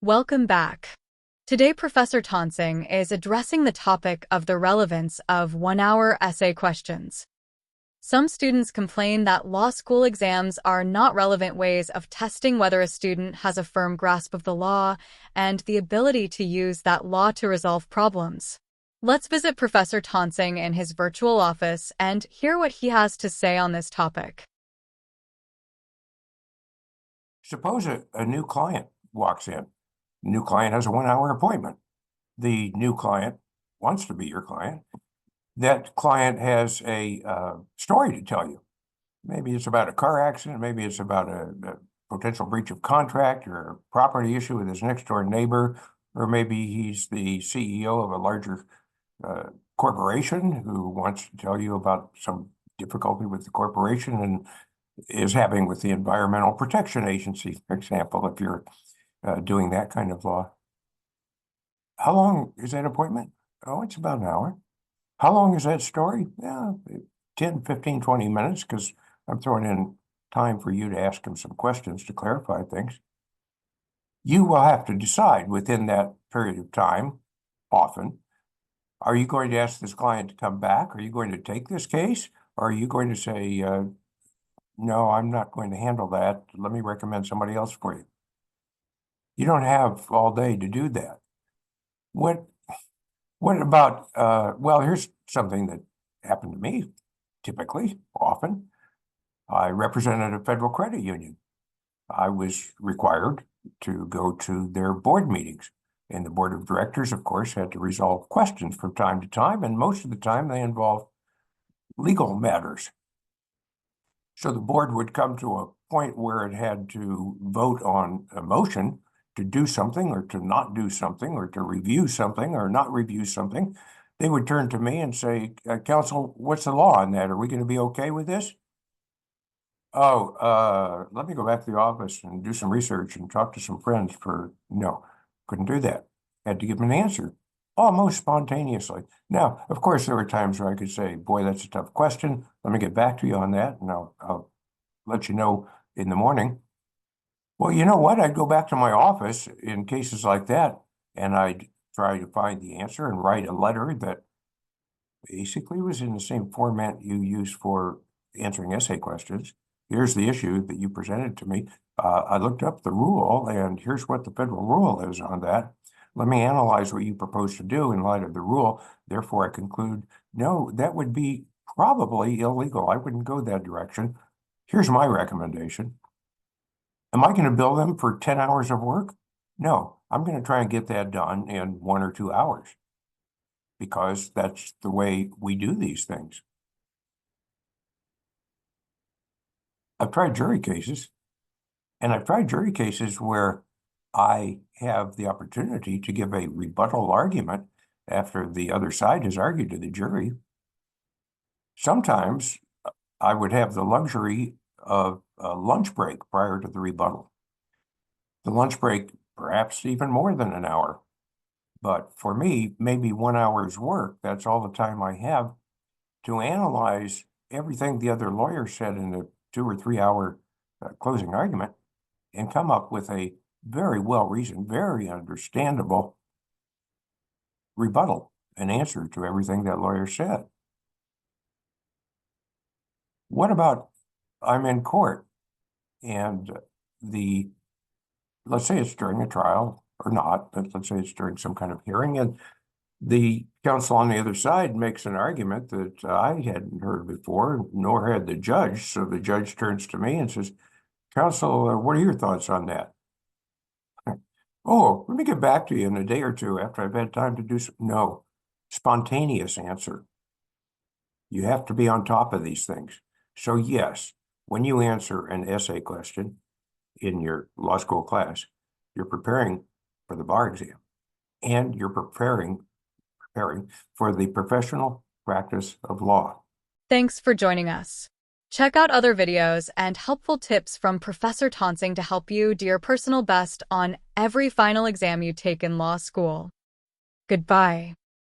Welcome back. Today, Professor Tonsing is addressing the topic of the relevance of one-hour essay questions. Some students complain that law school exams are not relevant ways of testing whether a student has a firm grasp of the law and the ability to use that law to resolve problems. Let's visit Professor Tonsing in his virtual office and hear what he has to say on this topic. Suppose a new client walks in. New client has a 1-hour appointment. The new client wants to be your client. That client has a story to tell you. Maybe it's about a car accident. Maybe it's about a potential breach of contract or a property issue with his next door neighbor. Or maybe he's the CEO of a larger corporation who wants to tell you about some difficulty with the corporation and is having with the Environmental Protection Agency, for example, if you're doing that kind of law. How long is that appointment? Oh, it's about an hour. How long is that story? Yeah, 10, 15, 20 minutes, because I'm throwing in time for you to ask him some questions to clarify things. You will have to decide within that period of time, often, are you going to ask this client to come back? Are you going to take this case? Or are you going to say, no, I'm not going to handle that. Let me recommend somebody else for you. You don't have all day to do that. What about, well, here's something that happened to me, typically, often. I represented a federal credit union. I was required to go to their board meetings. And the board of directors, of course, had to resolve questions from time to time, and most of the time they involved legal matters. So the board would come to a point where it had to vote on a motion to do something or to not do something or to review something or not review something. They would turn to me and say, counsel, what's the law on that? Are we going to be okay with this? Oh, let me go back to the office and do some research and talk to some friends no, couldn't do that. Had to give them an answer almost spontaneously. Now, of course, there were times where I could say, boy, that's a tough question. Let me get back to you on that, and I'll let you know in the morning. Well, you know what? I'd go back to my office in cases like that, and I'd try to find the answer and write a letter that basically was in the same format you use for answering essay questions. Here's the issue that you presented to me. I looked up the rule, and here's what the federal rule is on that. Let me analyze what you propose to do in light of the rule. Therefore, I conclude, no, that would be probably illegal. I wouldn't go that direction. Here's my recommendation. Am I going to bill them for 10 hours of work? No, I'm going to try and get that done in 1 or 2 hours because that's the way we do these things. I've tried jury cases, and I've tried jury cases where I have the opportunity to give a rebuttal argument after the other side has argued to the jury. Sometimes I would have the luxury of a lunch break prior to the rebuttal. The lunch break, perhaps even more than an hour. But for me, maybe 1 hour's work, that's all the time I have to analyze everything the other lawyer said in the 2 or 3 hour closing argument and come up with a very well-reasoned, very understandable rebuttal, an answer to everything that lawyer said. What about I'm in court and let's say it's during a trial or not, but let's say it's during some kind of hearing, and the counsel on the other side makes an argument that I hadn't heard before, nor had the judge. So the judge turns to me and says, counsel, what are your thoughts on that? Oh, let me get back to you in a day or two after I've had time to do some. No, spontaneous answer. You have to be on top of these things. So yes, when you answer an essay question in your law school class, you're preparing for the bar exam and you're preparing for the professional practice of law. Thanks for joining us. Check out other videos and helpful tips from Professor Tonsing to help you do your personal best on every final exam you take in law school. Goodbye.